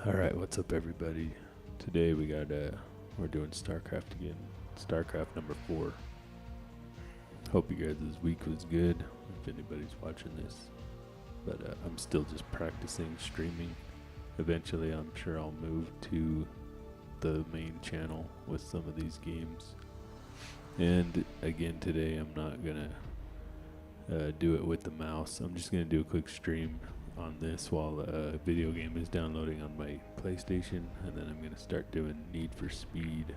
Alright, what's up everybody? Today we're doing Starcraft again. Starcraft number 4. Hope you guys' week was good, if anybody's watching this. But I'm still just practicing streaming. Eventually I'm sure I'll move to the main channel with some of these games. And again today I'm not gonna do it with the mouse. I'm just gonna do a quick stream on this while a video game is downloading on my PlayStation, and then I'm gonna start doing Need for Speed.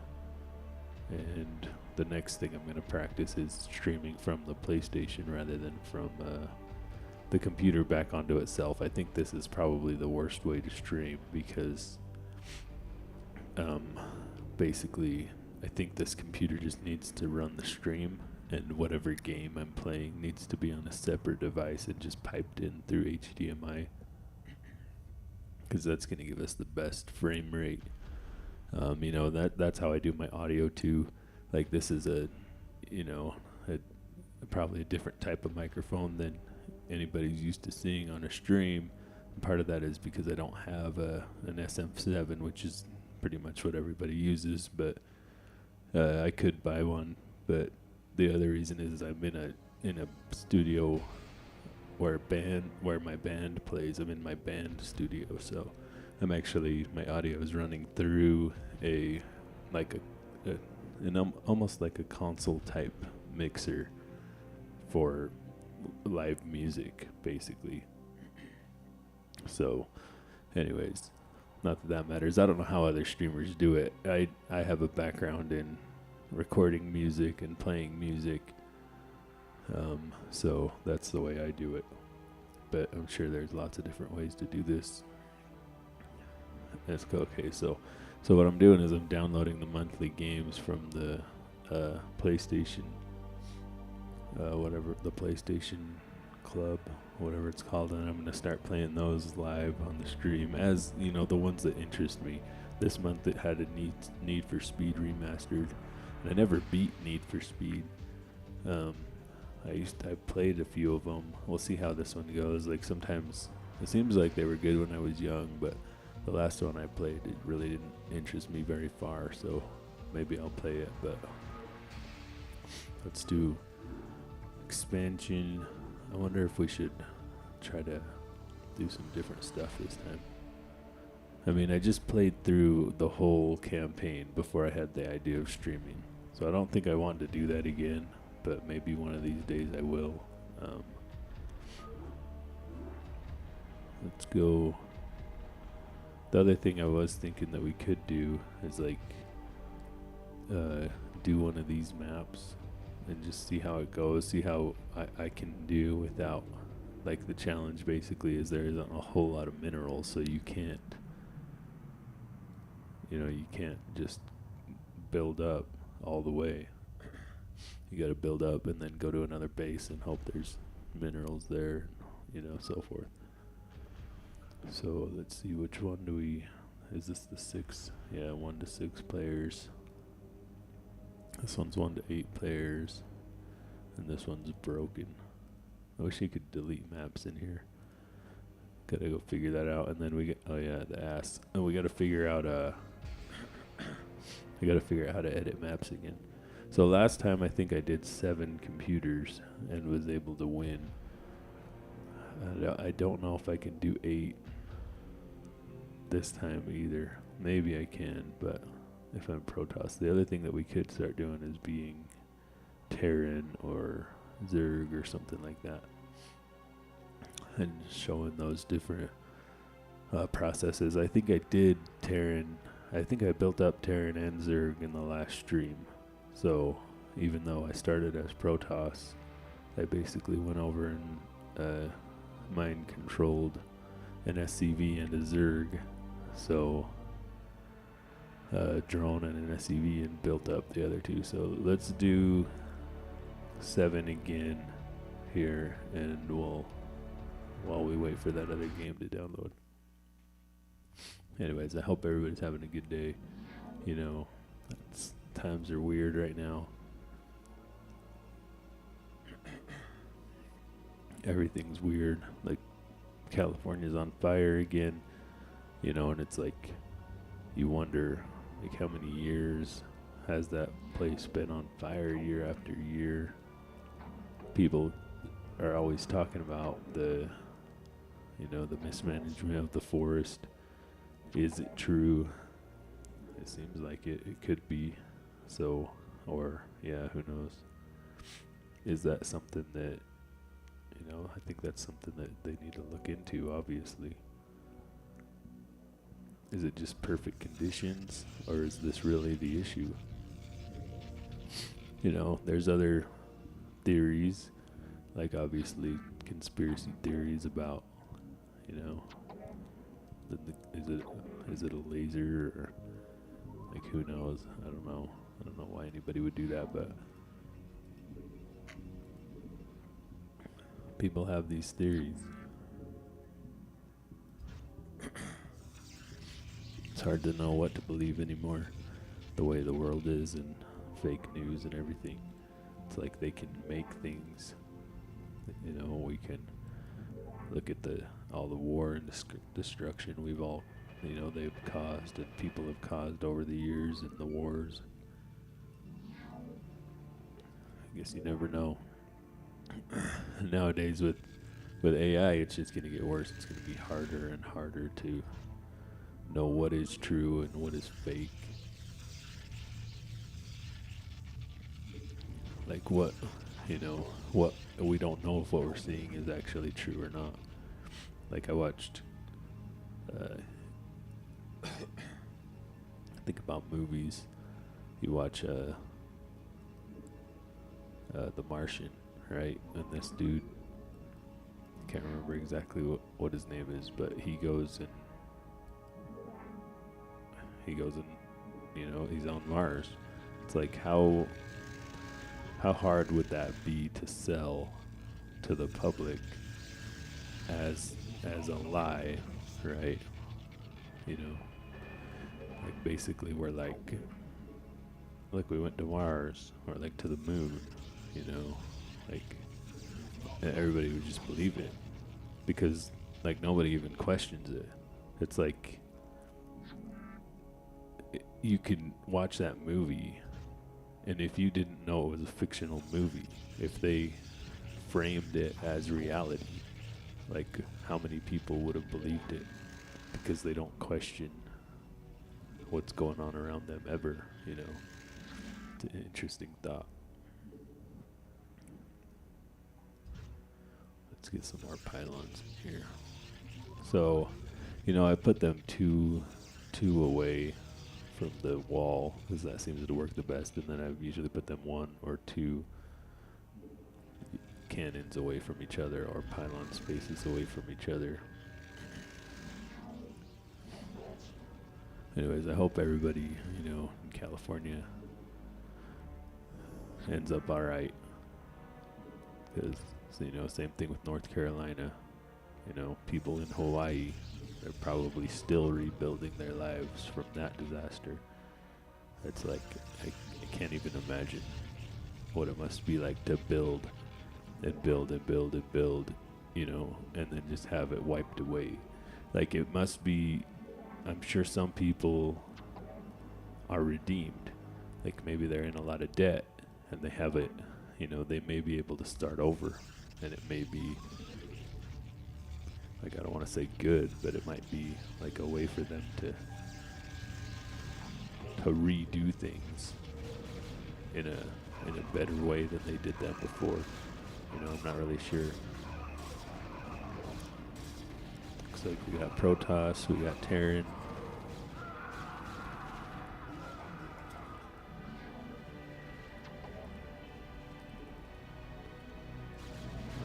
And the next thing I'm gonna practice is streaming from the PlayStation rather than from the computer back onto itself. I think this is probably the worst way to stream because basically I think this computer just needs to run the stream, and whatever game I'm playing needs to be on a separate device and just piped in through HDMI, because that's going to give us the best frame rate. That's how I do my audio too. Like this is probably a different type of microphone than anybody's used to seeing on a stream. And part of that is because I don't have an SM7, which is pretty much what everybody uses, but I could buy one. But the other reason is I'm in a studio where my band plays. I'm in my band studio, so my audio is running through almost like a console type mixer for live music, basically. So, anyways, not that matters. I don't know how other streamers do it. I have a background in recording music and playing music, so that's the way I do it. But I'm sure there's lots of different ways to do this. Okay, so what I'm doing is I'm downloading the monthly games from the PlayStation, whatever, the PlayStation Club, whatever it's called, and I'm going to start playing those live on the stream, as you know, the ones that interest me. This month it had a Need for Speed Remastered, and I never beat Need for Speed. I played a few of them. We'll see how this one goes. Like sometimes it seems like they were good when I was young, but the last one I played, it really didn't interest me very far, so maybe I'll play it. But let's do expansion. I wonder if we should try to do some different stuff this time. I mean, I just played through the whole campaign before I had the idea of streaming, so I don't think I want to do that again, but maybe one of these days I will. Let's go. The other thing I was thinking that we could do is do one of these maps and just see how it goes, see how I can do without, like, the challenge basically is there isn't a whole lot of minerals, so you can't just build up all the way. You gotta build up and then go to another base and hope there's minerals there, so forth. So let's see, which one is this the 6? Yeah, 1 to 6 players. This one's 1 to 8 players. And this one's broken. I wish you could delete maps in here. Gotta go figure that out. And then and we gotta figure out I gotta figure out how to edit maps again. So last time I think I did 7 computers and was able to win. I don't know if I can do 8 this time either. Maybe I can, but if I'm Protoss. The other thing that we could start doing is being Terran or Zerg or something like that, and showing those different processes. I think I did Terran. I think I built up Terran and Zerg in the last stream. So even though I started as Protoss, I basically went over and mind controlled an SCV and a Zerg. So drone and an SCV, and built up the other two. So let's do 7 again here, and while we wait for that other game to download. Anyways, I hope everybody's having a good day. Times are weird right now. Everything's weird. Like California's on fire again. And it's like you wonder, like, how many years has that place been on fire year after year? People are always talking about the mismanagement of the forest. Is it true? It seems like it could be. So, or, yeah, who knows? Is that something that, I think that's something that they need to look into, obviously. Is it just perfect conditions, or is this really the issue? There's other theories, like obviously conspiracy theories about, you know, is it a laser, or like, who knows? I don't know. I don't know why anybody would do that, but people have these theories. It's hard to know what to believe anymore, the way the world is, and fake news and everything. It's like they can make things, we can look at all the war and destruction we've all, they've caused and people have caused over the years and the wars. I guess you never know. Nowadays with AI, it's just going to get worse. It's going to be harder and harder to know what is true and what is fake. Like what we don't know if what we're seeing is actually true or not. Like I watched, think about movies. You watch The Martian, right? And this dude, can't remember exactly what his name is, but he goes and he's on Mars. It's like how hard would that be to sell to the public as a lie, right? Like basically we're like, look, we went to Mars, or like to the moon, like, and everybody would just believe it because like nobody even questions it. It's like you can watch that movie, and if you didn't know it was a fictional movie, if they framed it as reality, like how many people would have believed it, because they don't question what's going on around them ever. It's an interesting thought. Let's get some more pylons in here. So, I put them two away from the wall because that seems to work the best, and then I usually put them one or two cannons away from each other, or pylon spaces away from each other. Anyways, I hope everybody, in California ends up alright. Because, same thing with North Carolina. People in Hawaii, they're probably still rebuilding their lives from that disaster. It's like, I can't even imagine what it must be like to build and build and build and build, and then just have it wiped away. Like, it must be, I'm sure some people are redeemed. Like, maybe they're in a lot of debt and they have it, they may be able to start over, and it may be, like, I don't want to say good, but it might be like a way for them to redo things in a better way than they did them before. I'm not really sure. Looks like we got Protoss, we got Terran.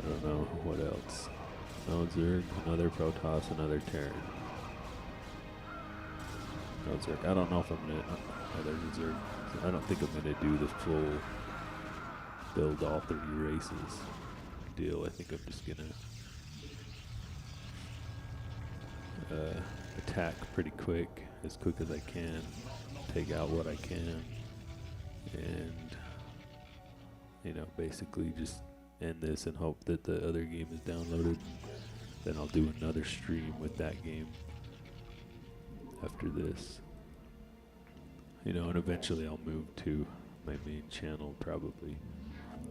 I don't know what else. No Zerg, another Protoss, another Terran. No Zerg. I don't know if I'm gonna. Oh, there's a Zerg. I don't think I'm gonna do the full build all 30 races deal. I think I'm just gonna attack pretty quick, as quick as I can, take out what I can, and basically just end this and hope that the other game is downloaded. Then I'll do another stream with that game. after this. You know, and eventually I'll move to my main channel probably.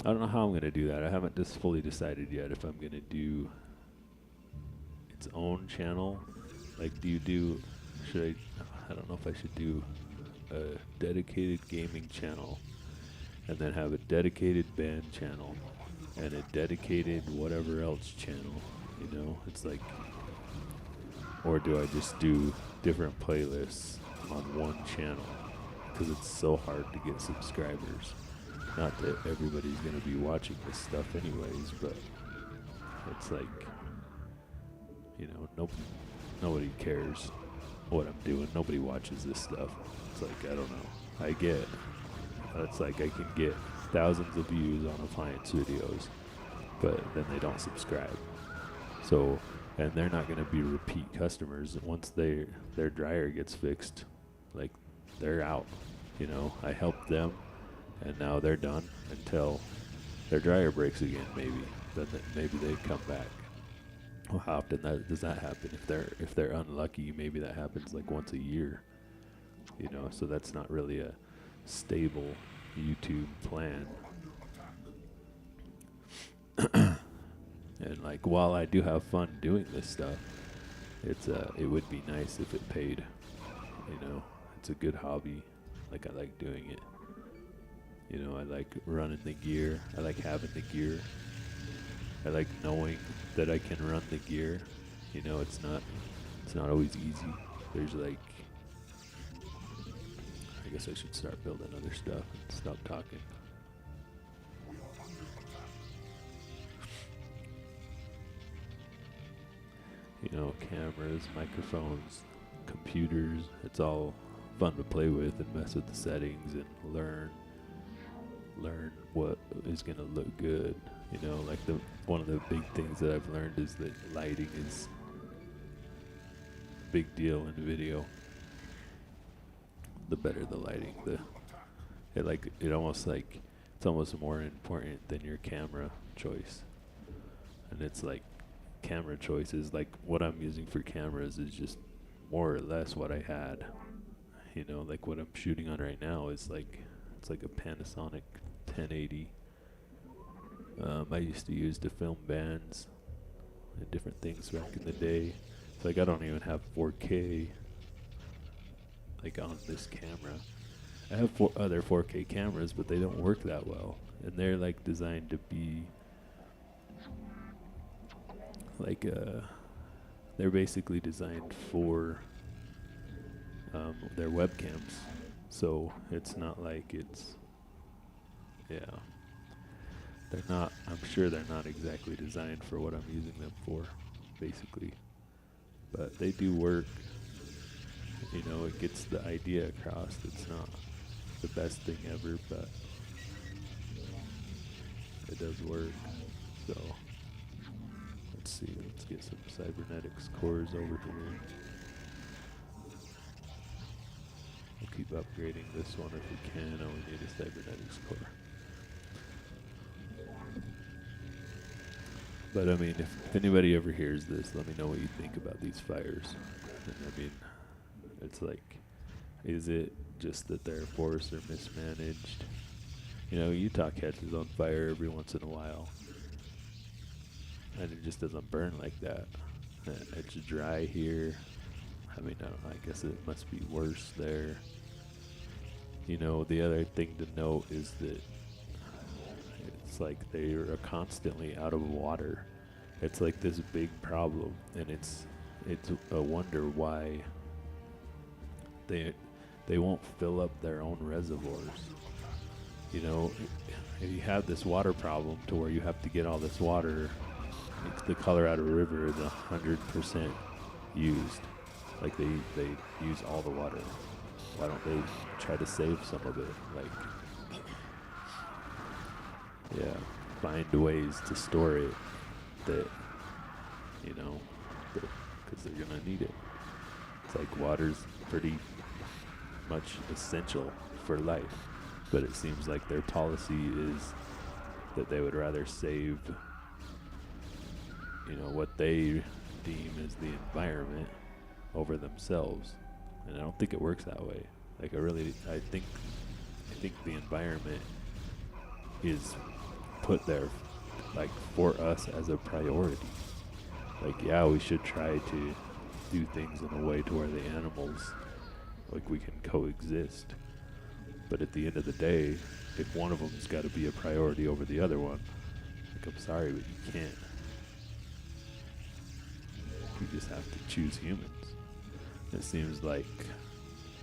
I don't know how I'm going to do that. I haven't just fully decided yet if I'm going to do its own channel. Like, should I don't know if I should do a dedicated gaming channel and then have a dedicated band channel and a dedicated whatever else channel, you know? It's like, or do I just do different playlists on one channel? Because it's so hard to get subscribers. Not that everybody's going to be watching this stuff anyways, but it's like, you know, nobody cares what I'm doing. Nobody watches this stuff. It's like, I don't know. It's like I can get thousands of views on appliance videos, but then they don't subscribe. So, and they're not going to be repeat customers. Once their dryer gets fixed, like, they're out. You know, I helped them, and now they're done until their dryer breaks again. Maybe then maybe they come back. Well, how often does that happen? If they're unlucky, maybe that happens like once a year. You know, so that's not really a stable YouTube plan. And like, while I do have fun doing this stuff, it would be nice if it paid. You know, it's a good hobby. Like, I like doing it. You know, I like running the gear. I like having the gear. I like knowing that I can run the gear. You know, it's not always easy. There's like, I guess I should start building other stuff and stop talking. You know, cameras, microphones, computers, it's all fun to play with and mess with the settings and learn what is going to look good. You know, like one of the big things that I've learned is that lighting is a big deal in video. The better the lighting, it's almost more important than your camera choice. And it's like, camera choices, like what I'm using for cameras is just more or less what I had. You know, like what I'm shooting on right now is like, it's like a Panasonic 1080. I used to use to film bands and different things back in the day. It's like I don't even have 4K like on this camera. I have other 4K cameras, but they don't work that well, and they're like designed to be like they're basically designed for their webcams. So it's not like I'm sure they're not exactly designed for what I'm using them for, basically. But they do work. You know, it gets the idea across. It's not the best thing ever, but it does work. So let's see, let's get some cybernetics cores over here. We'll keep upgrading this one if we can. Oh, we need a cybernetics core. But I mean, if anybody ever hears this, let me know what you think about these fires. And I mean, it's like, is it just that their forests are mismanaged? You know, Utah catches on fire every once in a while, and it just doesn't burn like that. It's dry here. I mean, I guess it must be worse there. You know, the other thing to note is that it's like they are constantly out of water. It's like this big problem, and it's a wonder why they won't fill up their own reservoirs. You know, if you have this water problem to where you have to get all this water, the Colorado River is 100% used. Like they use all the water. Why don't they try to save some of it? Like, yeah, find ways to store it that, you know, because they're gonna need it. It's like water's pretty much essential for life, but it seems like their policy is that they would rather save, you know, what they deem as the environment over themselves. and I don't think it works that way. Like I think the environment is put there like for us as a priority. Like, yeah, we should try to do things in a way to where the animals, like, we can coexist. But at the end of the day, if one of them's got to be a priority over the other one, like, I'm sorry, but you can't. You just have to choose humans. It seems like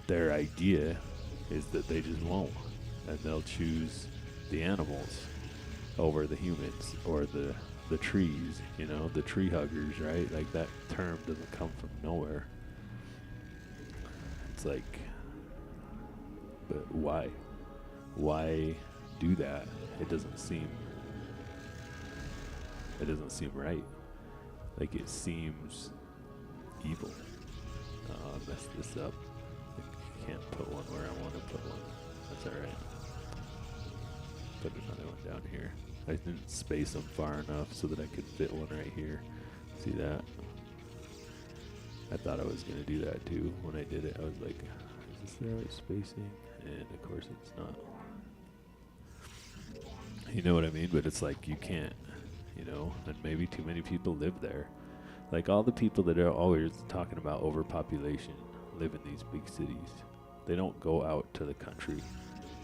their idea is that they just won't, and they'll choose the animals over the humans or the trees, you know, the tree huggers, right? Like, that term doesn't come from nowhere. It's like, but why? Why do that? It doesn't seem right. Like, it seems evil. I messed this up. I can't put one where I want to put one. That's alright. Put another one down here. I didn't space them far enough so that I could fit one right here. See that? I thought I was going to do that too. When I did it, I was like, is this the right spacing? And of course it's not. You know what I mean? But it's like, you can't, you know, and maybe too many people live there. Like, all the people that are always talking about overpopulation live in these big cities. They don't go out to the country.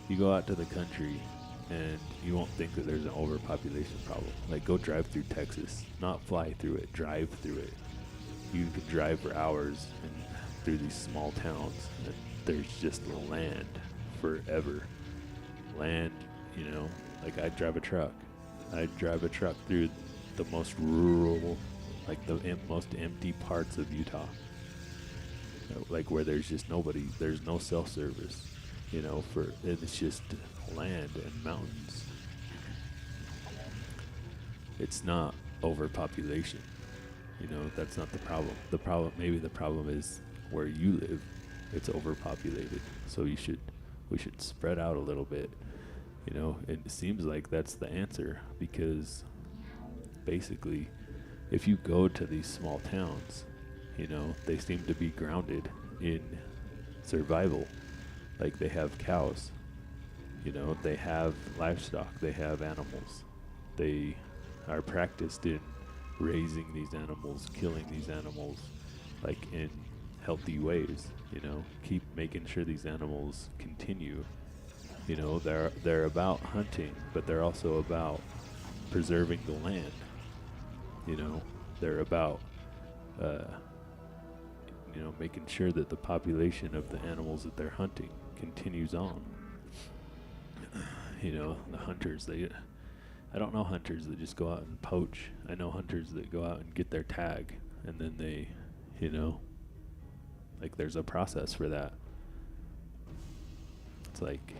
You go out to the country and you won't think that there's an overpopulation problem. Like, go drive through Texas, not fly through it, drive through it. You can drive for hours and through these small towns, and there's just land forever. Land, you know, like, I'd drive a truck through the most rural, like the most empty parts of Utah. Like, where there's just nobody, there's no self-service, you know, it's just land and mountains. It's not overpopulation, you know. That's not the problem. Maybe the problem is where you live. It's overpopulated, so we should spread out a little bit, you know. And it seems like that's the answer, because basically, if you go to these small towns, you know, they seem to be grounded in survival. Like, they have cows, you know, they have livestock, they have animals. They are practiced in raising these animals, killing these animals, like, in healthy ways, you know. Keep making sure these animals continue. You know, they're about hunting, but they're also about preserving the land. You know, they're about, you know, making sure that the population of the animals that they're hunting continues on. You know, the hunters, I don't know hunters that just go out and poach. I know hunters that go out and get their tag, and then they, you know, like, there's a process for that. It's like,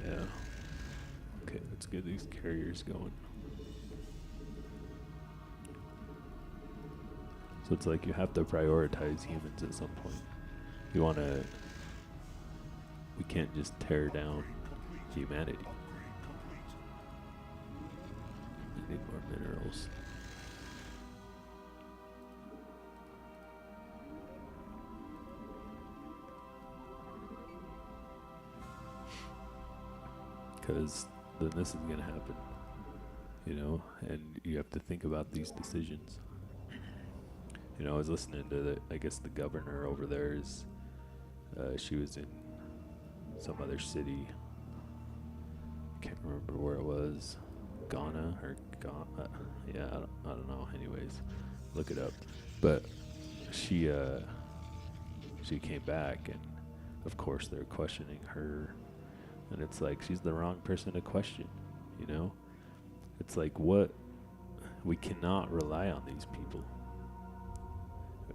yeah. Okay, let's get these carriers going. So it's like, you have to prioritize humans at some point. We can't just tear down humanity. I need more minerals. Because then this is going to happen, you know, and you have to think about these decisions. You know, I was listening to I guess the governor over there is, she was in some other city. Can't remember where it was. Ghana or yeah, I don't know. Anyways, look it up. But she came back, and of course they're questioning her, and it's like, she's the wrong person to question. You know, it's like, we cannot rely on these people,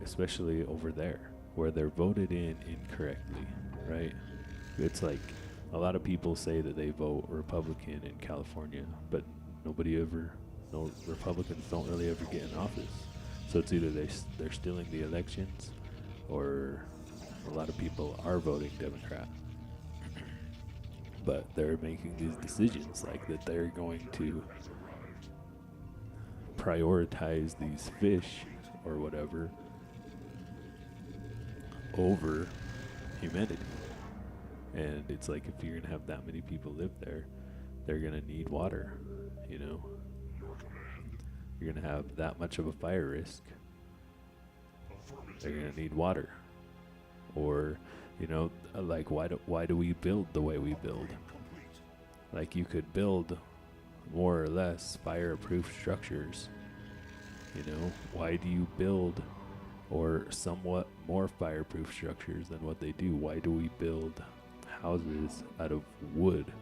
especially over there where they're voted in incorrectly, right? It's like, a lot of people say that they vote Republican in California, but no Republicans don't really ever get in office. So it's either they're stealing the elections, or a lot of people are voting Democrat. But they're making these decisions, like, that they're going to prioritize these fish or whatever over humanity. And it's like if you're gonna have that many people live there, they're gonna need water, you know. You're gonna have that much of a fire risk. They're gonna need water. Or, you know, like why do we build the way we build? Like you could build more or less fireproof structures. You know, why do you build or somewhat more fireproof structures than what they do? Why do we build houses out of wood?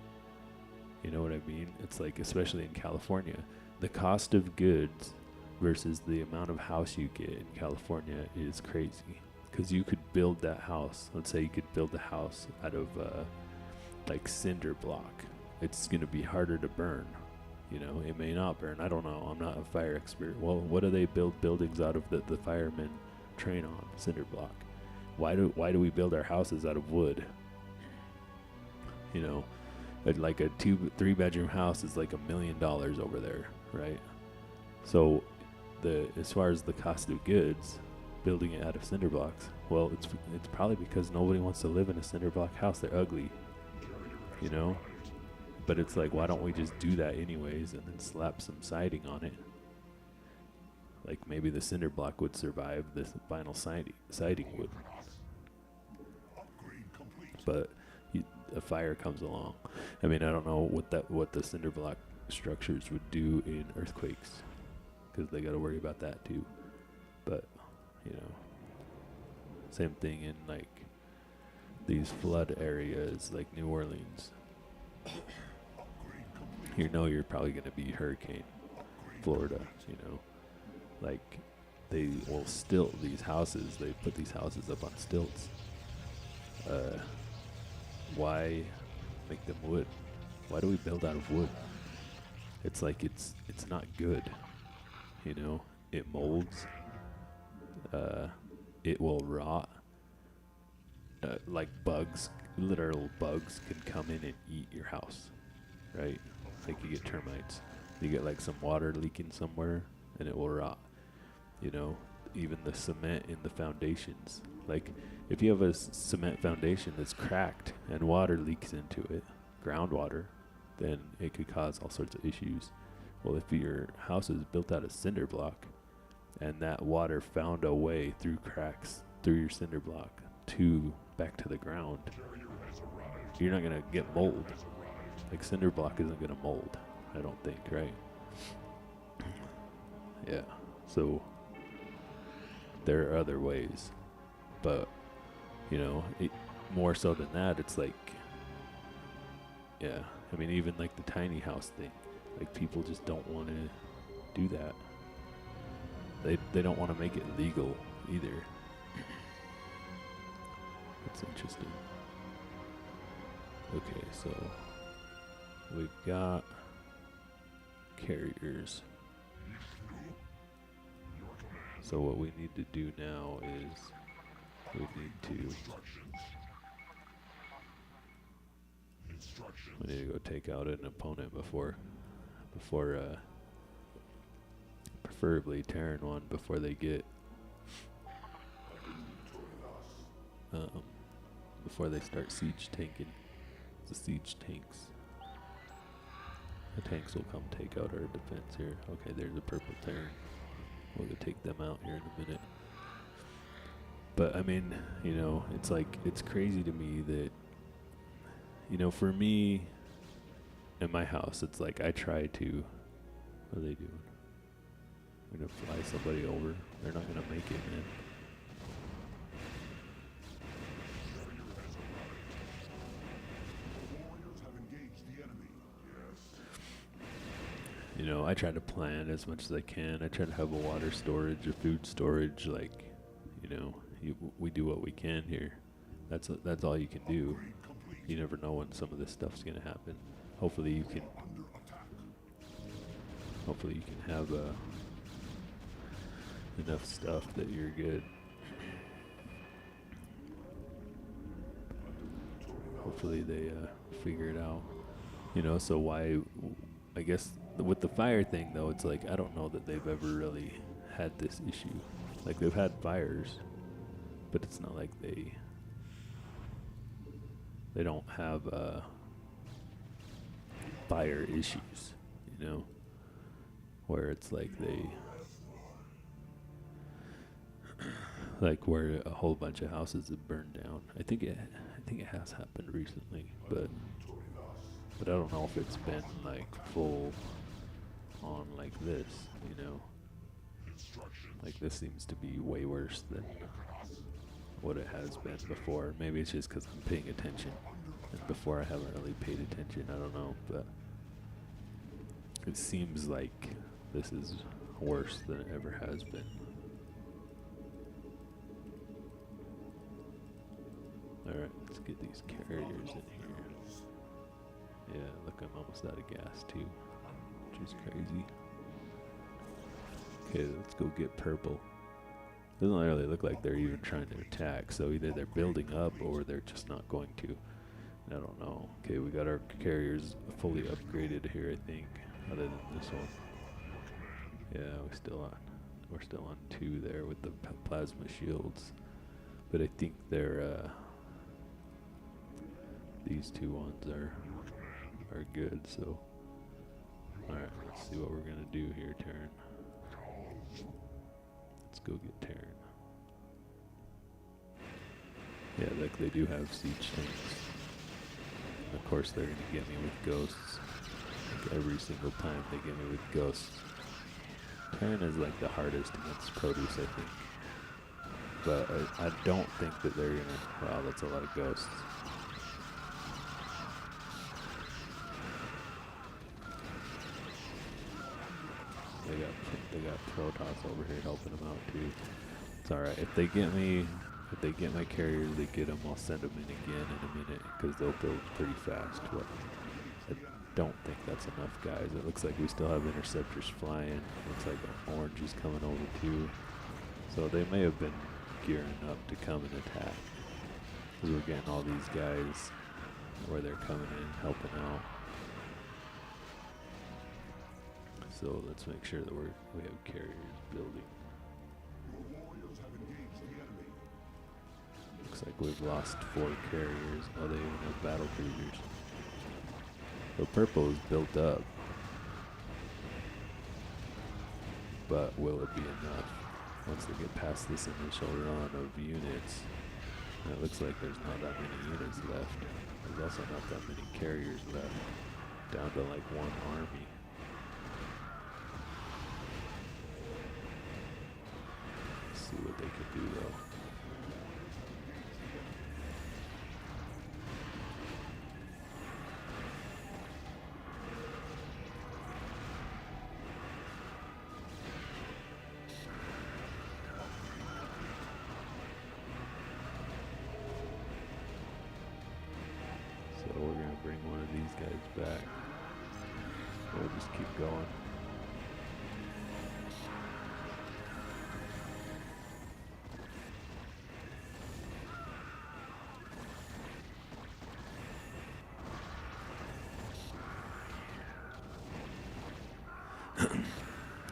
You know what I mean? It's like, especially in California, the cost of goods versus the amount of house you get in California is crazy. Because you could build that house. Let's say you could build a house out of like cinder block. It's going to be harder to burn. You know, it may not burn. I don't know. I'm not a fire expert. Well, what do they build buildings out of that the firemen train on? Cinder block. Why do we build our houses out of wood? You know, like a 2-3 bedroom house is like $1 million over there, right? So as far as the cost of goods, building it out of cinder blocks, well, it's probably because nobody wants to live in a cinder block house. They're ugly, you know. But it's like, why don't we just do that anyways and then slap some siding on it? Like maybe the cinder block would survive, this vinyl siding would. But a fire comes along. I mean, I don't know what the cinder block structures would do in earthquakes, because they got to worry about that too. But you know, same thing in like these flood areas like New Orleans. You know, you're probably going to be hurricane Florida, you know. Like, they will stilt these houses. They put these houses up on stilts. Why make them wood? Why do we build out of wood? It's like it's not good, you know. It molds. It will rot. Like bugs, literal bugs can come in and eat your house, right? Like you get termites, you get like some water leaking somewhere and it will rot, you know. Even the cement in the foundations, like if you have a cement foundation that's cracked and water leaks into it, groundwater, then it could cause all sorts of issues. Well, if your house is built out of cinder block and that water found a way through cracks through your cinder block back to the ground, you're not gonna get mold. Like cinder block isn't gonna mold, I don't think, right? Yeah, so there are other ways, but you know, more so than that, it's like, yeah, I mean, even like the tiny house thing, like people just don't want to do that. They don't want to make it legal either. That's interesting. Okay, so we've got carriers. So what we need to do now is we need to go take out an opponent before preferably Terran one before they get before they start siege tanking. The siege tanks. The tanks will come take out our defense here. Okay, there's a purple Terran. We'll go take them out here in a minute. But I mean, you know, it's like, it's crazy to me that, you know, for me, in my house, it's like I try to, what are they doing? We're gonna fly somebody over. They're not gonna make it, man. You know, I try to plan as much as I can. I try to have a water storage, a food storage, like, you know, we do what we can here. That's all you can do. You never know when some of this stuff's gonna happen. Hopefully you can have enough stuff that you're good. Hopefully they figure it out. You know, so why, I guess with the fire thing though, it's like, I don't know that they've ever really had this issue. Like they've had fires, but it's not like they don't have fire issues, you know, where it's like like where a whole bunch of houses have burned down. I think it has happened recently, but I don't know if it's been like full on like this, you know. Like this seems to be way worse than what it has been before. Maybe it's just because I'm paying attention, and before I haven't really paid attention. I don't know, but it seems like this is worse than it ever has been. Alright, let's get these carriers in here. Yeah, look, I'm almost out of gas too, which is crazy. Okay, let's go get purple. Doesn't really look like they're even trying to attack, so either they're building up or they're just not going to. I don't know. Okay, we got our carriers fully upgraded here, I think, other than this one. Yeah, we're still on 2 there with the plasma shields, but I think they're these 2 ones are good. So, all right, let's see what we're gonna do here, Terran. Let's go get Terran. Yeah, like they do have siege tanks. Of course, they're gonna get me with ghosts. Like every single time they get me with ghosts. Terran is like the hardest against produce, I think. But I don't think that they're gonna. Wow, that's a lot of ghosts. They got Protoss over here helping them out too. It's all right. If they get my carriers, they get them. I'll send them in again in a minute because they'll build pretty fast. But I don't think that's enough, guys. It looks like we still have interceptors flying. Looks like an orange is coming over too. So they may have been gearing up to come and attack. Because we're getting all these guys where they're coming in, helping out. So let's make sure that we have carriers building. Looks like we've lost 4 carriers. Oh, they even have battle cruisers. So purple is built up. But will it be enough once they get past this initial run of units? And it looks like there's not that many units left. There's also not that many carriers left. Down to like 1 army. See what they could do though. So we're gonna bring one of these guys back. We'll just keep going.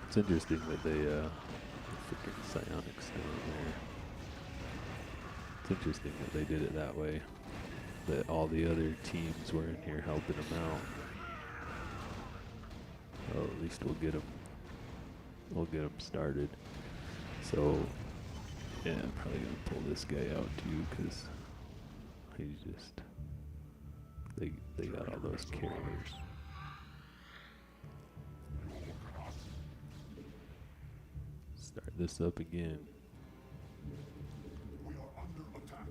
It's interesting that they, the freaking psionics still in there. It's interesting that they did it that way. That all the other teams were in here helping them out. Well, at least we'll get them started. So, yeah, I'm probably gonna pull this guy out too, cause he's just, they got all those carriers. Start this up again. We are under attack.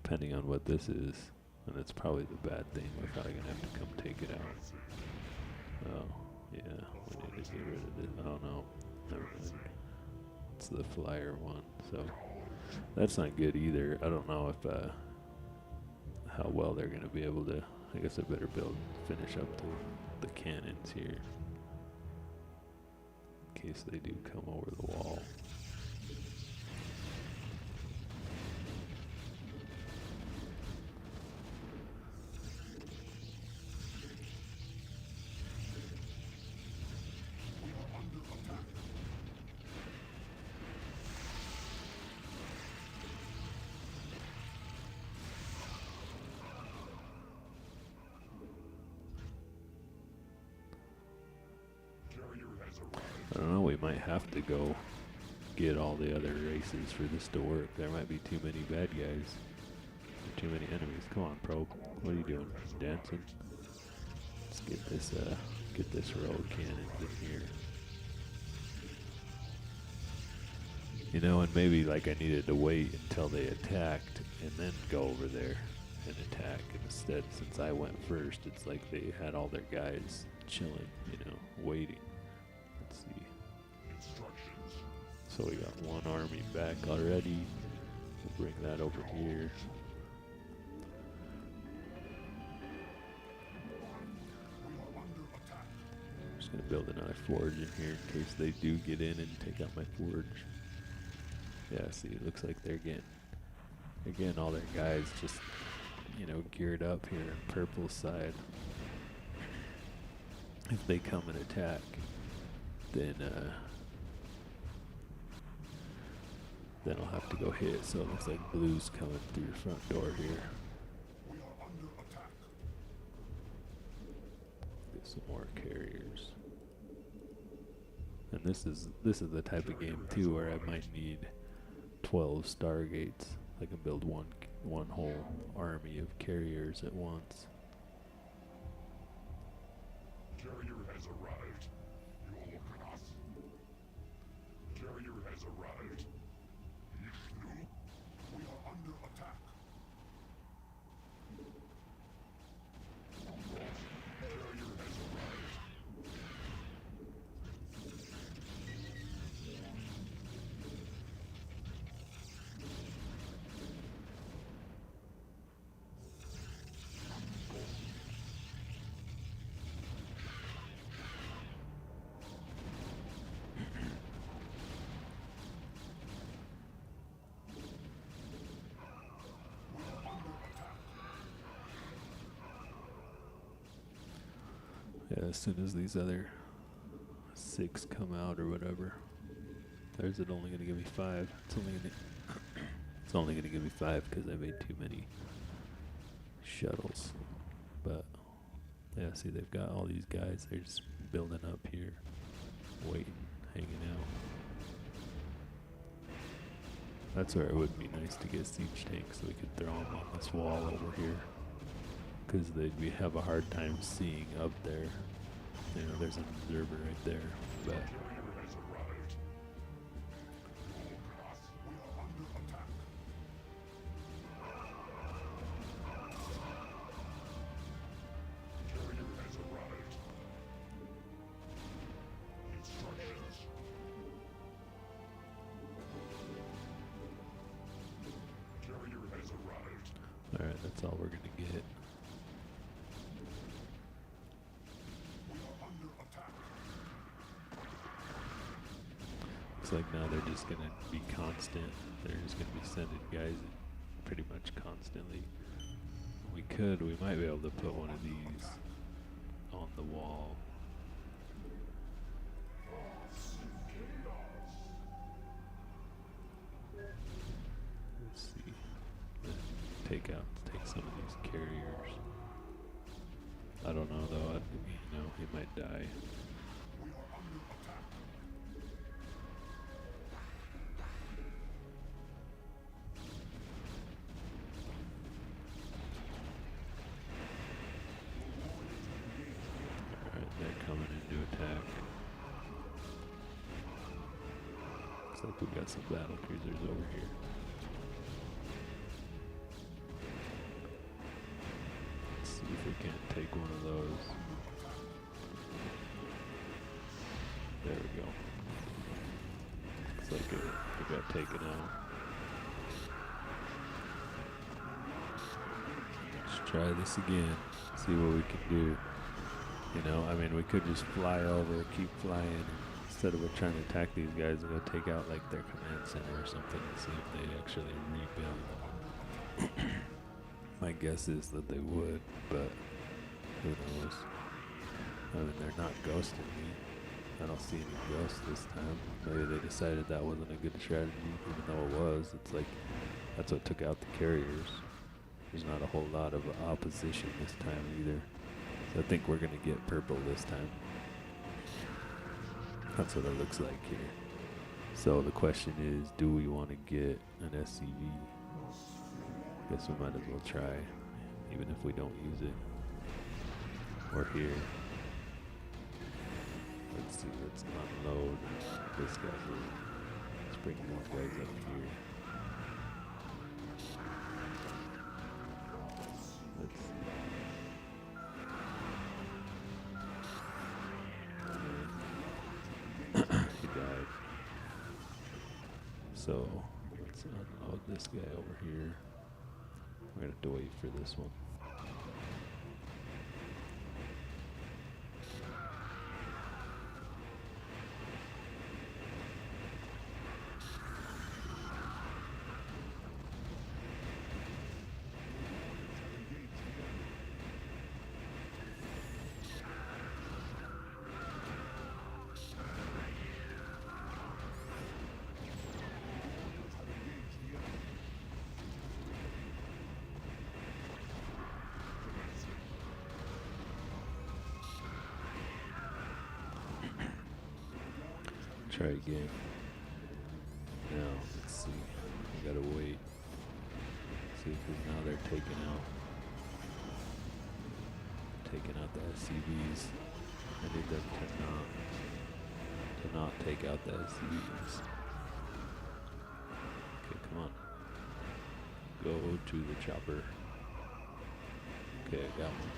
Depending on what this is, and it's probably the bad thing, we're probably gonna have to come take it out. Oh, yeah, we need to get rid of it. I don't know. Never mind. It's the flyer one, so that's not good either. I don't know if how well they're gonna be able to. I guess I better finish up the cannons here in case they do come over the wall. I don't know, we might have to go get all the other races for this to work. There might be too many bad guys. Too many enemies. Come on, probe. What are you doing? Dancing? Let's get this road cannon in here. You know, and maybe like I needed to wait until they attacked and then go over there and attack. And instead, since I went first, it's like they had all their guys chilling, you know, waiting. Let's see. So we got one army back already. We'll bring that over here. I'm just gonna build another forge in here in case they do get in and take out my forge. Yeah, see, it looks like they're getting all their guys just, you know, geared up here on purple's side. If they come and attack, then I'll have to go hit. So it looks like blue's coming through your front door here. Get some more carriers. And this is the type of game too where I might need 12 Stargates. I can build one whole army of carriers at once. Carrier has arrived. You will look at us. Carrier has arrived. Ishnu, we are under attack. Carrier has arrived. Yeah, as soon as these other 6 come out or whatever. There's it only gonna give me 5. It's only gonna give me 5 because I made too many shuttles. But yeah, see, they've got all these guys. They're just building up here, waiting, hanging out. That's where it would be nice to get siege tanks so we could throw them on this wall over here. Because we have a hard time seeing up there. You know, there's an observer right there. But alright, that's all we're gonna get. Looks like now they're just gonna be constant. They're just gonna be sending guys in pretty much constantly. We might be able to put one of these on the wall. Let's see. Take some of these carriers. I don't know though, you know, he might die. Alright, they're coming in to attack. Looks like we got some battle cruisers over here. If we can't take one of those. There we go. Looks like it got taken out. Let's try this again. See what we can do. You know, I mean, we could just fly over, keep flying, instead of trying to attack these guys and go take out like their command center or something and see if they actually rebuild. My guess is that they would, but who knows? I mean, they're not ghosting me. I don't see any ghosts this time. Maybe they decided that wasn't a good strategy, even though it was. It's like, that's what took out the carriers. There's not a whole lot of opposition this time either. So I think we're going to get purple this time. That's what it looks like here. So the question is, do we want to get an SCV? Guess we might as well try, even if we don't use it. We're here. Let's see, let's unload this guy here. Let's bring more guys up here. Let's see. He died. So let's unload this guy over here. We're gonna have to wait for this one. Try again. Now, let's see. We gotta wait. See, because now they're taking out the SCVs. I need them to not take out the SCVs. Okay, come on. Go to the chopper. Okay, I got one.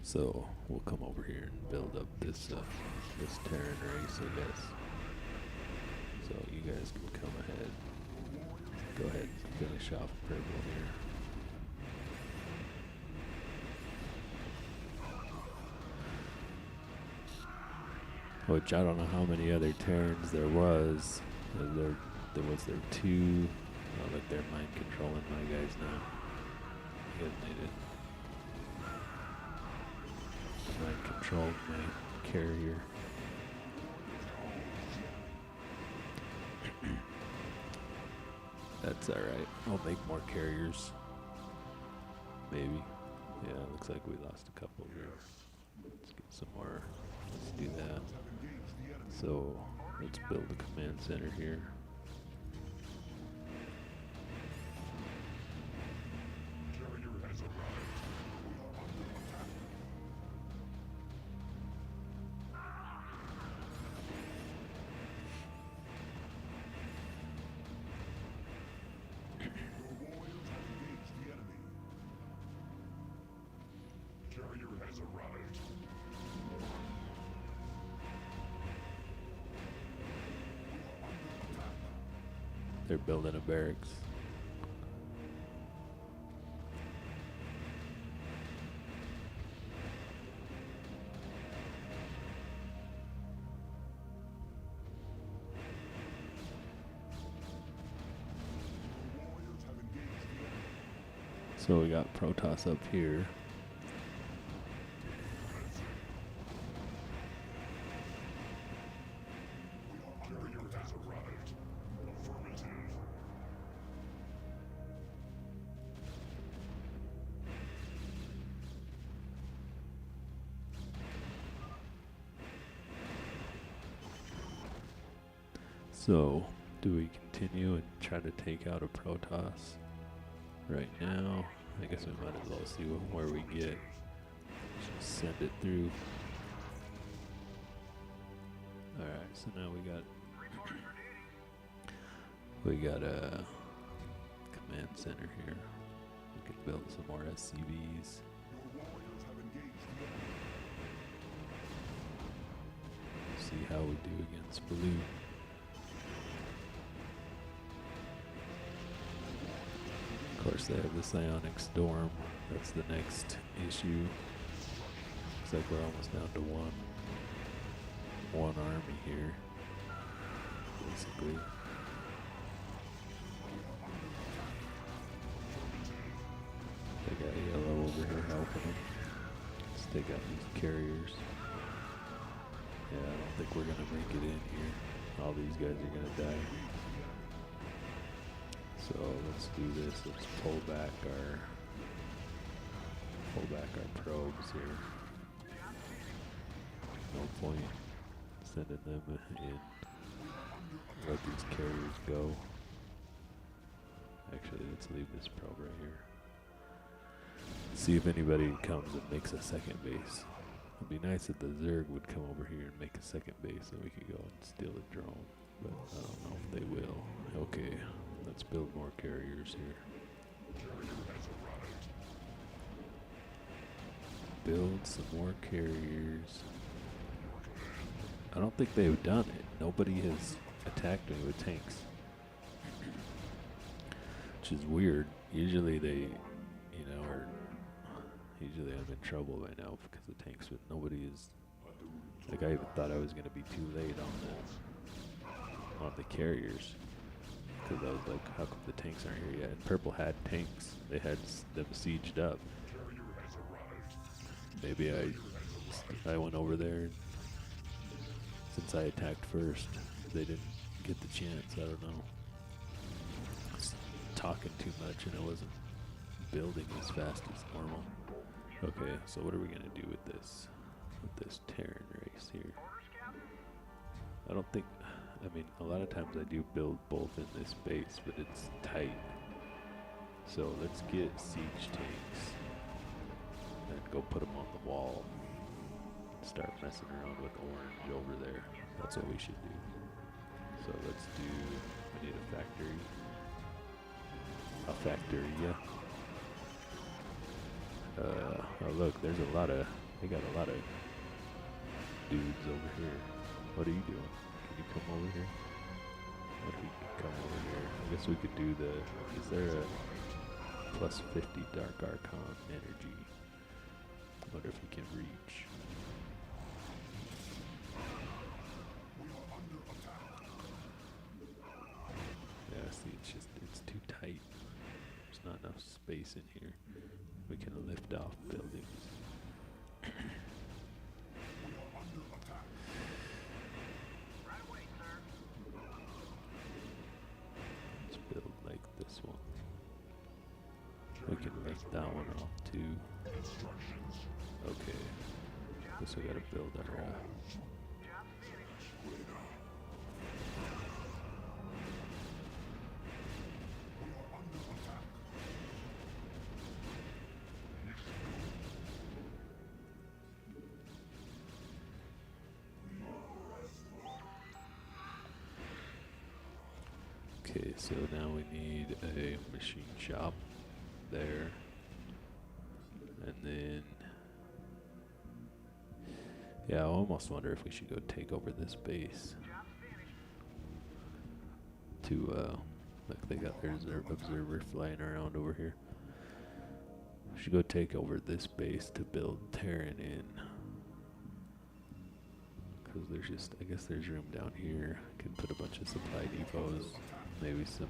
So we'll come over here and build up this Terran race, I guess. So you guys can come ahead. Go ahead and finish off purple here. Which I don't know how many other Terrans there was. There was two. Oh, look, they're mind controlling my guys now. Good, they did. Mind controlled my carrier. That's alright. I'll make more carriers. Maybe. Yeah, it looks like we lost a couple here. Let's get some more. Let's do that. So, let's build a command center here. They're building a barracks. So we got Protoss up here. So, do we continue and try to take out a Protoss right now? I guess we might as well see where we get. Just send it through. Alright, so now we got a command center here. We could build some more SCVs. See how we do against blue. Of course, they have the psionic storm. That's the next issue. Looks like we're almost down to one army here, basically. They got yellow over here helping them. Let's take out these carriers. Yeah, I don't think we're gonna make it in here. All these guys are gonna die. So let's do this. Let's pull back our probes here. No point sending them in. Let these carriers go. Actually, let's leave this probe right here. See if anybody comes and makes a second base. It'd be nice if the Zerg would come over here and make a second base so we could go and steal a drone. But I don't know if they will. Okay, let's build more carriers here. Build some more carriers. I don't think they've done it. Nobody has attacked me with tanks. Which is weird. Usually they, you know, are... Usually I'm in trouble right now because of tanks, but nobody is... Like, I even thought I was going to be too late on the carriers. Because I was like, how come the tanks aren't here yet? And Purple had tanks. They had them sieged up. Maybe I went over there, and since I attacked first, they didn't get the chance. I don't know. I was talking too much and I wasn't building as fast as normal. Okay, so what are we gonna do with this Terran race here? I don't think, I mean, a lot of times I do build both in this base, but it's tight. So let's get siege tanks and go put them on the wall. Start messing around with orange over there. That's what we should do. So let's do, we need a factory. A factory, yeah. Oh look, there's a lot of, they got a lot of dudes over here. What are you doing? Can you come over here? What if you could come over here? I guess we could do the, is there a plus 50 Dark Archon energy? I wonder if we can reach. Yeah, see, it's too tight. There's not enough space in here. We can lift off buildings. Let's build like this one. We can lift that one off too. Okay. Guess we gotta build our Okay, so now we need a machine shop there. And then, yeah, I almost wonder if we should go take over this base. To, like they got their observer flying around over here. We should go take over this base to build Terran in. Because there's just, I guess there's room down here. Can put a bunch of supply depots. Maybe some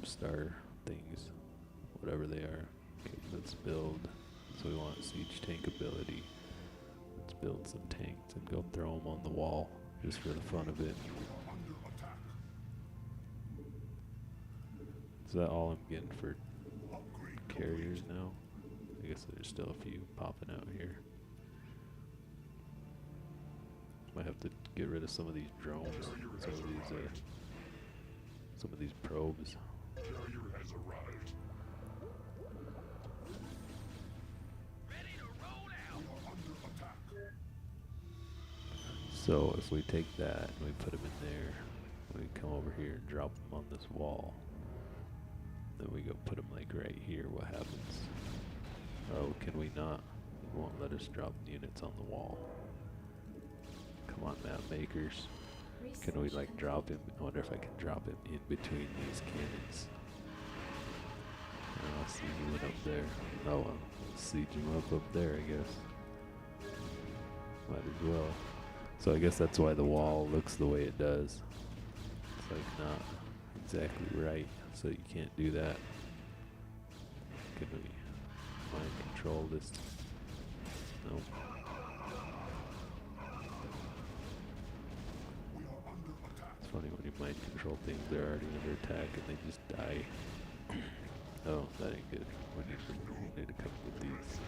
star things, whatever they are. Okay, let's build. So we want siege tank ability. Let's build some tanks and go throw them on the wall just for the fun of it. Is that all I'm getting for carriers now? I guess there's still a few popping out here. Might have to get rid of some of these drones, some of these probes. Carrier has arrived. Ready to roll out. We are under attack. So if we take that and we put them in there, we come over here and drop them on this wall. Then we go put them like right here. What happens? Oh, can we not? It won't let us drop units on the wall. Come on, map makers. Can we like drop him? I wonder if I can drop him in between these cannons. Oh, I see he went up there. Oh well, let's siege him up there, I guess. Might as well. So I guess that's why the wall looks the way it does. It's like not exactly right, so you can't do that. Can we mind control this? Nope. It's funny when you mind control things, they're already under attack and they just die. Oh, that ain't good. We need to come with these.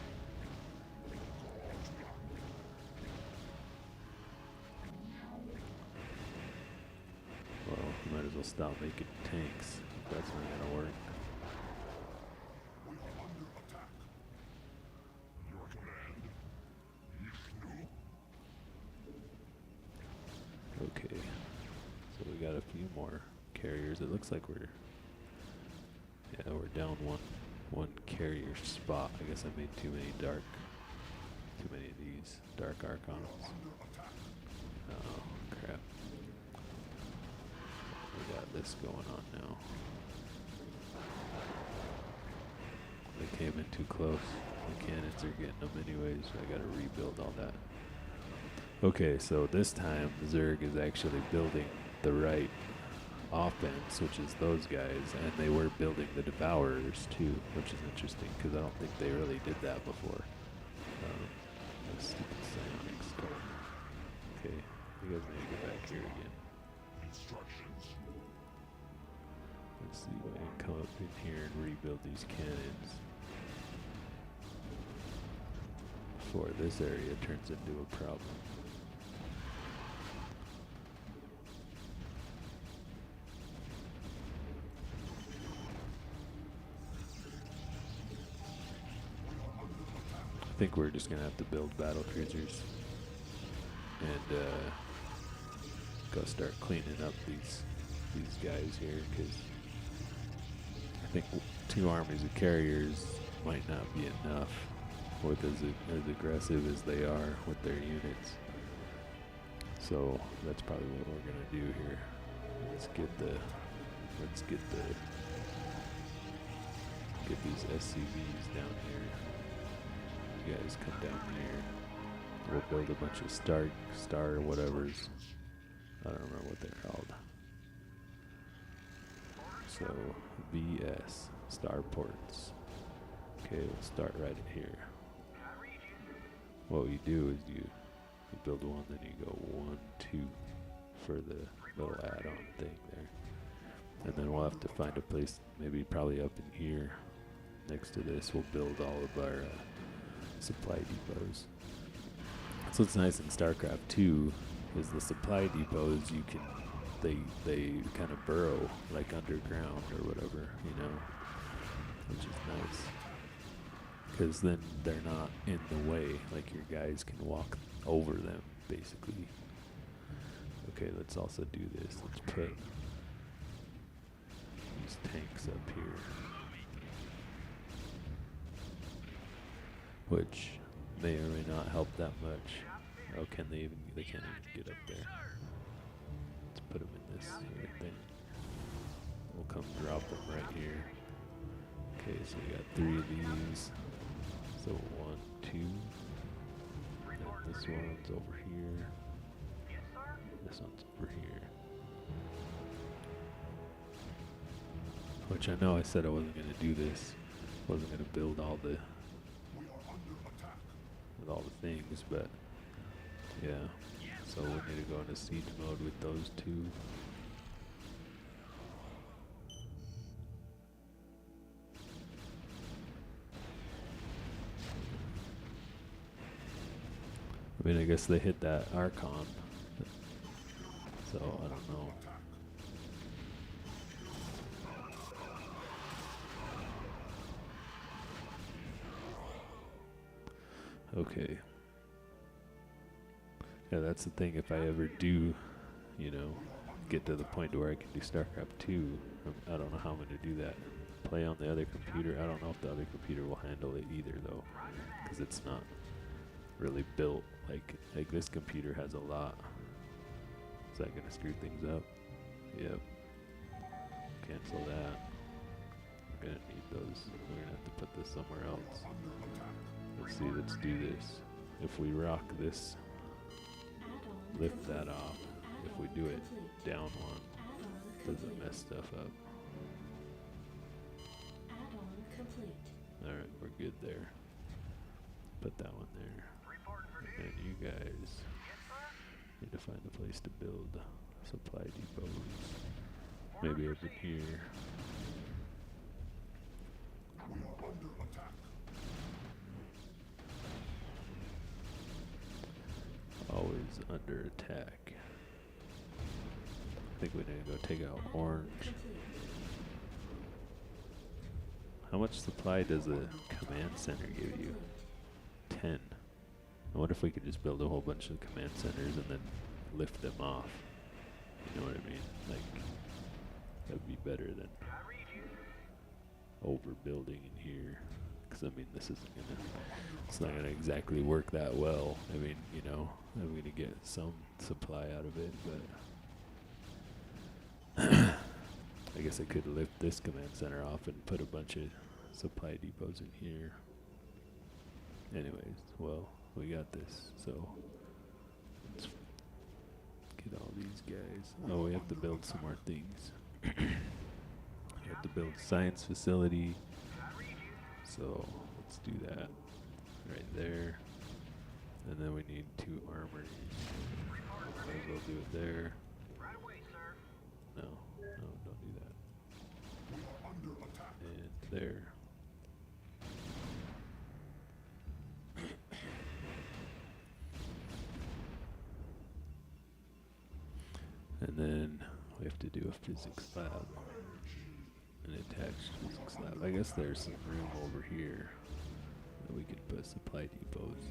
stop making tanks. That's not gonna work. We are under attack. Your command. Vishnu. Okay. So we got a few more carriers. It looks like we're down one carrier spot. I guess I made too many of these dark archons. Oh crap. We got this going on now. They came in too close. The cannons are getting them anyways, so I gotta rebuild all that. Okay, so this time Zerg is actually building the right offense, which is those guys, and they were building the Devourers too, which is interesting because I don't think they really did that before. This stupid psionic stuff. Okay, you guys need to get back here again. Instructions. Let's see if I can come up in here and rebuild these cannons before this area turns into a problem. I think we're just gonna have to build battle cruisers and go start cleaning up these guys here, because I think 2 armies of carriers might not be enough with as aggressive as they are with their units. So that's probably what we're gonna do here. Let's get these SCVs down here. You guys come down here. We'll build a bunch of star whatevers. I don't remember what they're called. So BS starports. Okay, we'll start right here. What you do is you build one, then you go 1, 2 for the little add-on thing there, and then we'll have to find a place, maybe probably up in here next to this. We'll build all of our supply depots. So what's nice in Starcraft 2 is the supply depots, they kind of burrow like underground or whatever, you know, which is nice, because then they're not in the way, like your guys can walk over them basically. Okay, let's also do this. Let's put these tanks up here, which may or may not help that much. Oh, they can't even get up there. Let's put them in this here thing. We'll come drop them right here. Okay, so we got 3 of these. So 1, 2. And this one's over here. This one's over here. Which I know I said I wasn't going to do this. Wasn't going to build all the things, but yeah. So we need to go into siege mode with those 2. I mean, I guess they hit that Archon, so I don't know. Okay. Yeah, that's the thing. If I ever do, you know, get to the point where I can do StarCraft 2, I don't know how I'm going to do that. Play on the other computer. I don't know if the other computer will handle it either, though, because it's not really built. Like this computer has a lot. Is that going to screw things up? Yep. Cancel that. We're going to need those. We're going to have to put this somewhere else. Let's see, let's do this. If we rock this, lift that off. If we do it down 1, does it mess stuff up? Alright, we're good there. Put that one there. And you guys need to find a place to build supply depots. Maybe over here. We are under attack. Always under attack. I think we need to go take out orange. How much supply does a command center give you? 10. What if we could just build a whole bunch of command centers and then lift them off? You know what I mean? Like, that'd be better than overbuilding in here. Because, I mean, this isn't gonna, it's not gonna exactly work that well. I mean, you know, I'm gonna get some supply out of it, but I guess I could lift this command center off and put a bunch of supply depots in here. Anyways, well, we got this, so let's get all these guys. Oh, we have to build some more things. We have to build a science facility, so let's do that right there. And then we need 2 armories. Might as well do it there. No, don't do that. And there. And then we have to do a physics lab. An attached physics lab. I guess there's some room over here that we could put supply depots.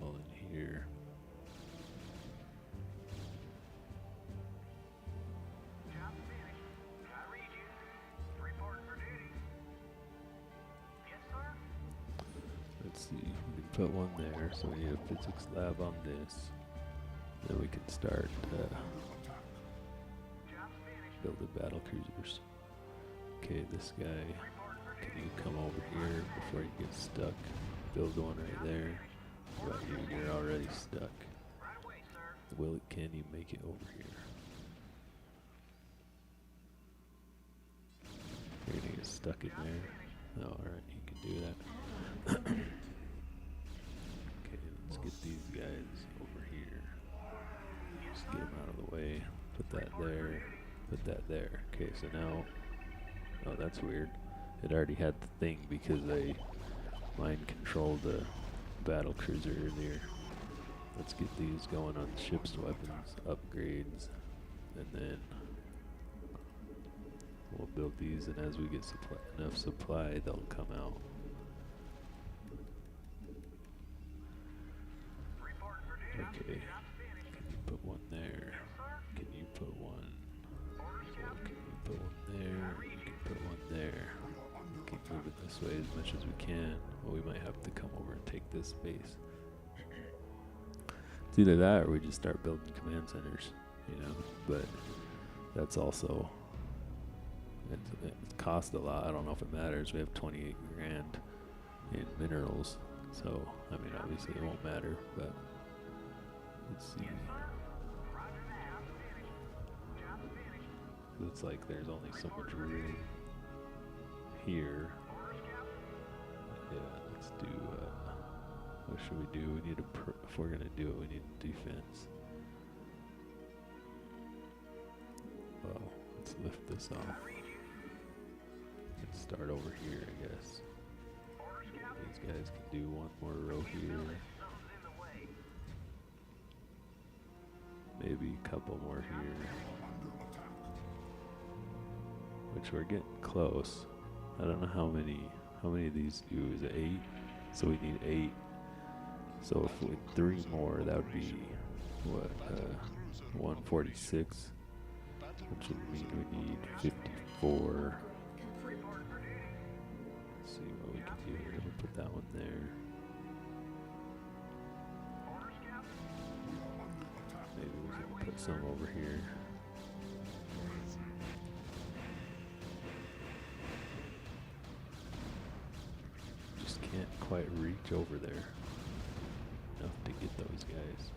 All in here. Let's see, we can put one there, so we need a physics lab on this. Then we can start building battle cruisers. Okay, this guy, can you come over here before you get stuck? Build one right there. What about you? You're already stuck. Can you make it over here? You're gonna get stuck in there. Oh, alright, you can do that. Okay, let's get these guys over here. Just get them out of the way. Put that there. Put that there. Okay, so now... Oh, that's weird. It already had the thing because I mind controlled the battle cruiser earlier. Let's get these going on ship's weapons, upgrades, and then we'll build these, and as we get enough supply, they'll come out. Okay, can you put one there? Can you put one? So can you put one there? You can put one there. Keep moving this way as much as we can. Well, we might have to come over and take this space. It's either that or we just start building command centers, you know, but that's also, it costs a lot. I don't know if it matters. We have 28 grand in minerals, so, I mean, obviously it won't matter, but let's see. Looks like there's only so much room here. Yeah, let's do, what should we do? We need if we're gonna do it, we need defense. Well, let's lift this off. Let's start over here, I guess. These guys can do one more row here. Maybe a couple more here. Which we're getting close. I don't know how many of these do. Is it 8? So we need 8. So if we 3 more, that would be what, 146, which would mean we need 54. Let's see what we can do here. We'll put that one there. Maybe we can put some over here. Just can't quite reach over there enough to get those guys.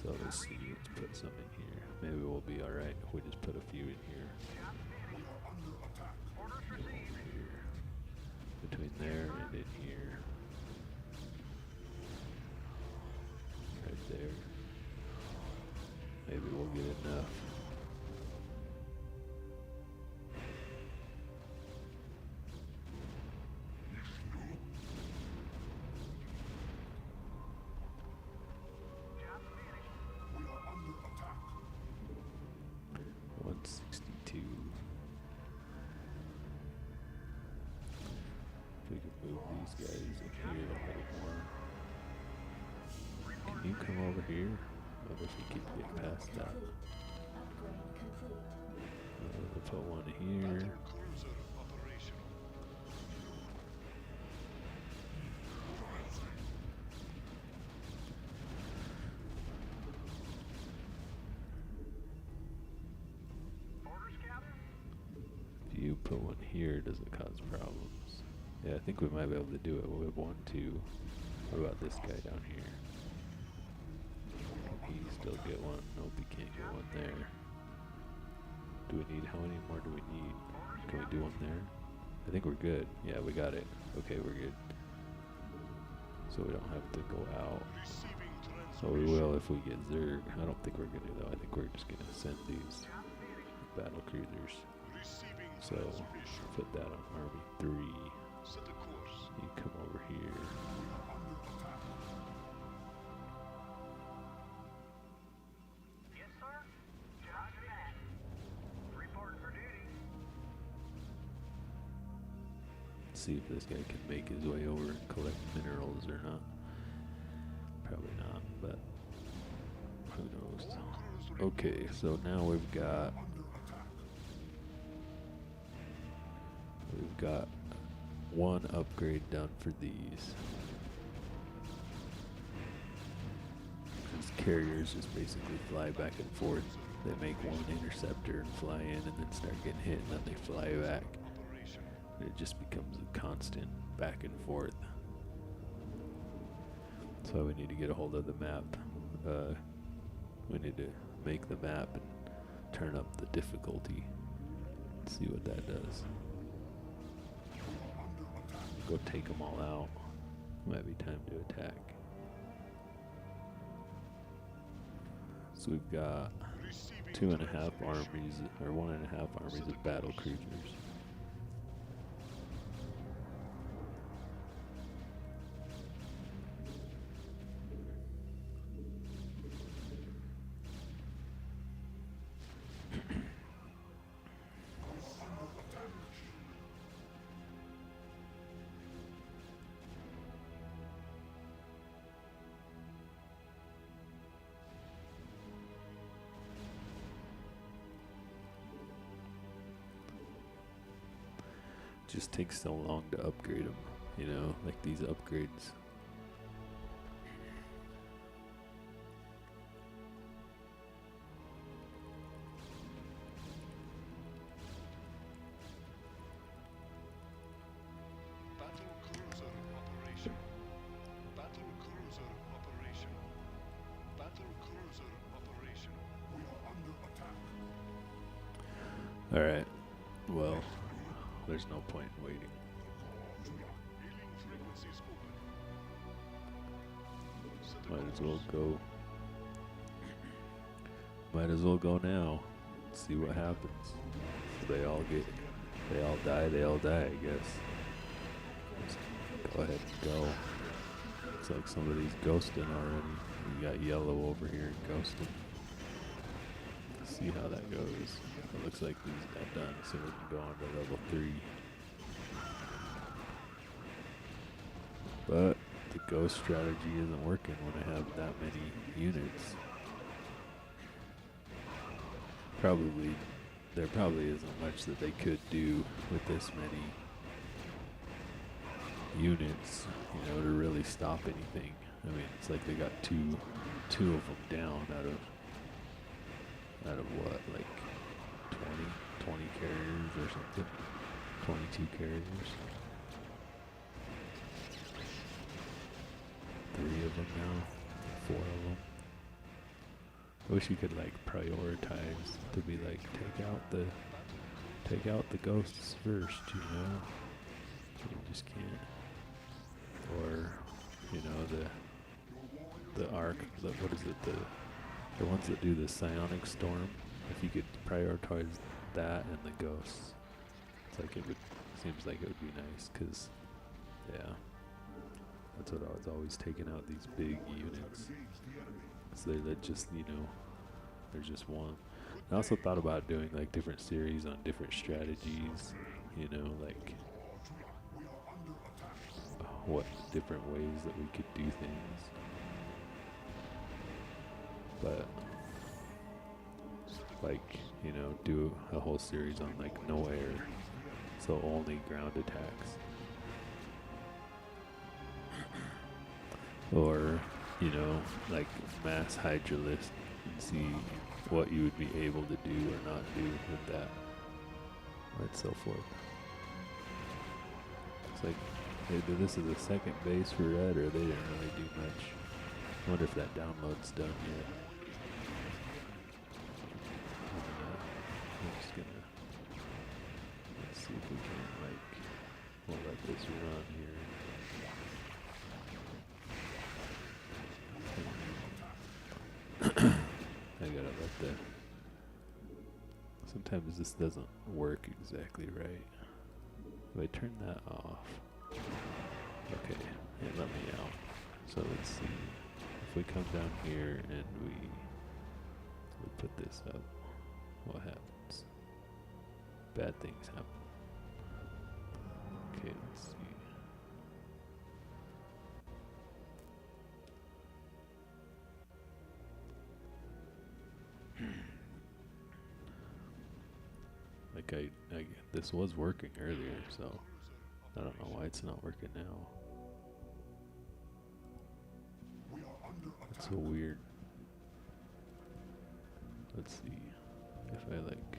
So let's see, let's put some in here. Maybe we'll be alright if we just put a few in here. Here. Between there and in here. Right there. Maybe we'll get enough. these guys in here a little more. Can you come over here? What if you keep getting past that? Put one here. If you put one here, does it cause problems? Yeah, I think we might be able to do it. We have 1, 2. What about this guy down here? Can he still get one? Nope, he can't get one there. Do we need, how many more do we need? Can we do one there? I think we're good. Yeah, we got it. Okay, we're good. So we don't have to go out. So we will if we get Zerg. I don't think we're gonna though. I think we're just gonna send these battle cruisers. So put that on Army 3. You come over here. Yes, sir. Roger that. Reporting for duty. See if this guy can make his way over and collect minerals or not. Probably not, but who knows. Okay, so now we've got one upgrade done for these. These carriers just basically fly back and forth. They make one interceptor and fly in and then start getting hit and then they fly back. And it just becomes a constant back and forth. So we need to get a hold of the map. We need to make the map and turn up the difficulty. See what that does. Go take them all out. Might be time to attack. So we've got 2.5 armies, or 1.5 armies of battle cruisers. Just takes so long to upgrade them, you know, like these upgrades. Battle cruiser operation. Battle cruiser operation. Battle cruiser operation. We are under attack. All right. Well, there's no point in waiting. Hailing frequencies open. Might as well go. Might as well go now. See what happens. They all die, I guess. Just go ahead and go. Looks like somebody's ghosting already. We got yellow over here ghosting. See how that goes. It looks like these got done, so we can go on to level 3. But the ghost strategy isn't working when I have that many units. There probably isn't much that they could do with this many units, you know, to really stop anything. I mean, it's like they got two of them down out of what, like 20 carriers or something, 22 carriers. 3 of them now, 4 of them. I wish you could like prioritize to be like take out the ghosts first, you know. You just can't. Or, you know, the arc, what is it, the ones that do the psionic storm. If you could prioritize that and the ghosts, it's like seems like it would be nice, cause yeah, that's what I was always taking out these big units. So they just, you know, there's just one. I also thought about doing like different series on different strategies, you know, like, oh, what different ways that we could do things. But like, you know, do a whole series on like no air, so only ground attacks. Or, you know, like mass hydralisk and see what you would be able to do or not do with that, and so forth. It's like, maybe this is a second base for red, or they didn't really do much. I wonder if that download's done yet. I'm just gonna, let's see if we can, like, we'll let this run here. I gotta let the, sometimes this doesn't work exactly right. If I turn that off, okay, it let me out. So let's see, if we come down here and we put this up, what happens? Bad things happen. Okay, let's see. Like this was working earlier, so I don't know why it's not working now. That's so weird. Let's see if I like.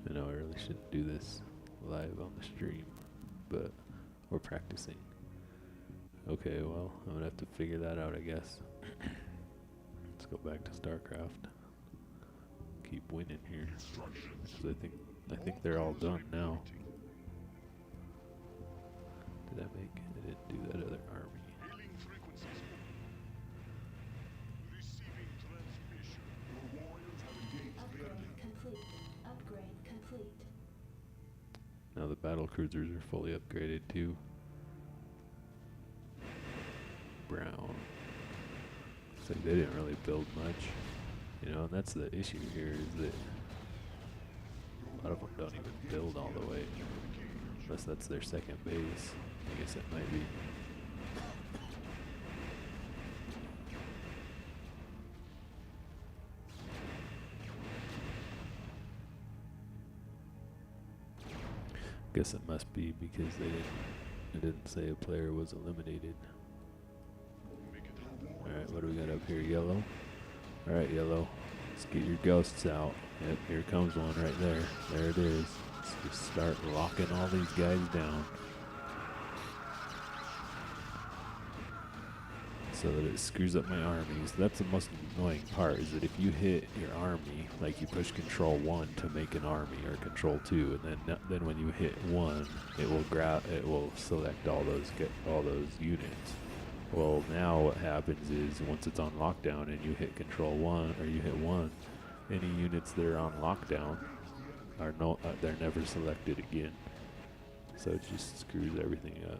I know I really shouldn't do this live on the stream, but we're practicing. Okay, well, I'm gonna have to figure that out, I guess. Let's go back to Starcraft. Keep winning here, 'cause I think they're all done now. Did I make? I didn't do that other army. Upgrade complete. Upgrade complete. Now the battle cruisers are fully upgraded too. Brown. It's like they didn't really build much, you know, and that's the issue here, is that a lot of them don't even build all the way, unless that's their second base. I guess it might be. Guess it must be because it didn't say a player was eliminated. Alright, what do we got up here? Yellow? Alright, yellow. Let's get your ghosts out. Yep, here comes one right there. There it is. Let's just start locking all these guys down, so that it screws up my armies. That's the most annoying part, is that if you hit your army, like you push control 1 to make an army, or control 2, and then when you hit 1, it will select all those units. Well, now what happens is, once it's on lockdown and you hit control 1, or you hit 1, any units that are on lockdown are they're never selected again. So it just screws everything up.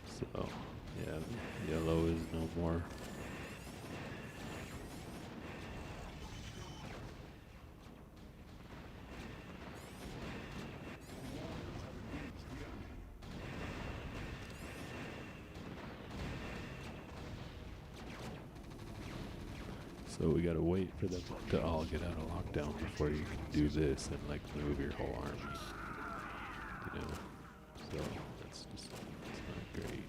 So, yeah, yellow is no more. So we gotta wait for them to all get out of lockdown before you can do this and like move your whole army. You know, so it's not great.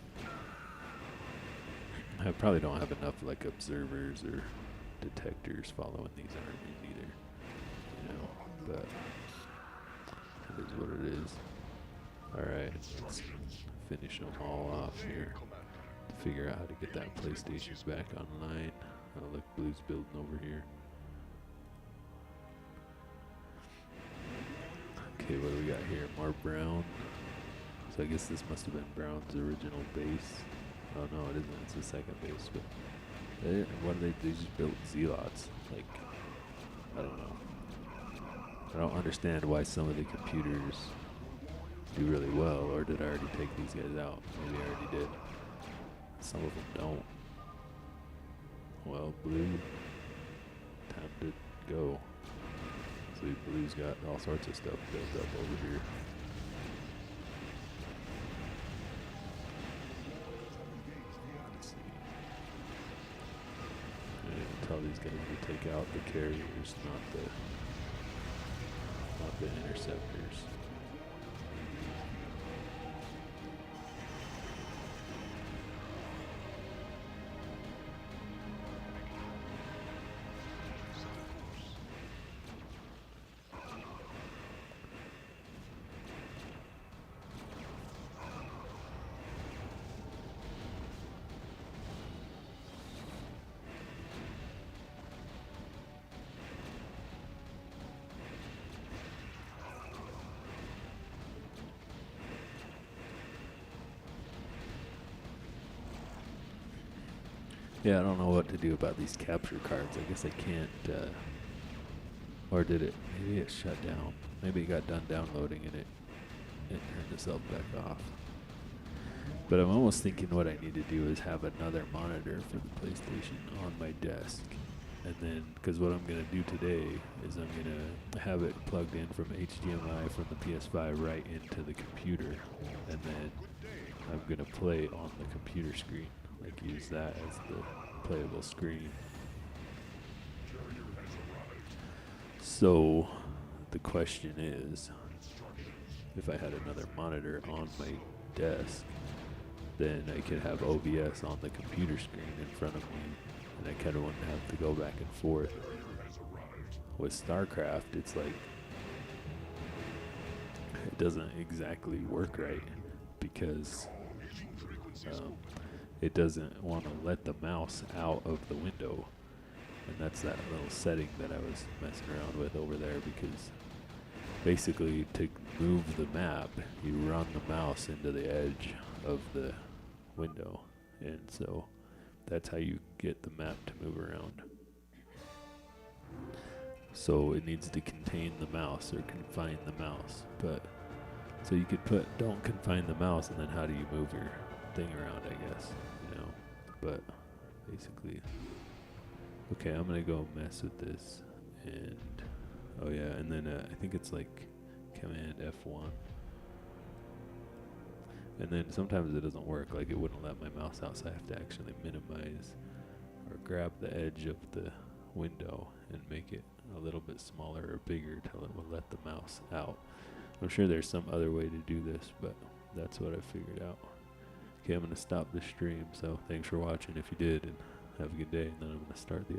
I probably don't have enough like observers or detectors following these armies either. You know, but it is what it is. Alright, let's finish them all off here to figure out how to get that PlayStation back online. Oh, look, blue's building over here. Okay, what do we got here? More brown. So I guess this must have been Brown's original base. Oh no, it isn't. It's the second base. But what do they just built zealots? Like, I don't know. I don't understand why some of the computers do really well, or did I already take these guys out? Maybe I already did. Some of them don't. Well, blue, time to go. See, blue's got all sorts of stuff built up over here. Let's see. I didn't tell these guys to take out the carriers, not the interceptors. Yeah, I don't know what to do about these capture cards. I guess I can't, or did it? Maybe it shut down. Maybe it got done downloading and it turned itself back off. But I'm almost thinking what I need to do is have another monitor for the PlayStation on my desk. And then, because what I'm going to do today is I'm going to have it plugged in from HDMI from the PS5 right into the computer. And then I'm going to play on the computer screen. Like use that as the playable screen. So the question is, if I had another monitor on my desk, then I could have OBS on the computer screen in front of me, and I kind of wouldn't have to go back and forth. With Starcraft, it's like it doesn't exactly work right because it doesn't want to let the mouse out of the window. And that's that little setting that I was messing around with over there, because basically to move the map, you run the mouse into the edge of the window. And so that's how you get the map to move around. So it needs to contain the mouse or confine the mouse. But so you could put don't confine the mouse, and then how do you move your thing around, I guess, you know. But basically, okay, I'm gonna go mess with this, and oh yeah, and then I think it's like Command F1, and then sometimes it doesn't work, like it wouldn't let my mouse out, so I have to actually minimize or grab the edge of the window and make it a little bit smaller or bigger till it will let the mouse out. I'm sure there's some other way to do this, but that's what I figured out. Okay, I'm going to stop the stream, so thanks for watching if you did, and have a good day, and then I'm going to start the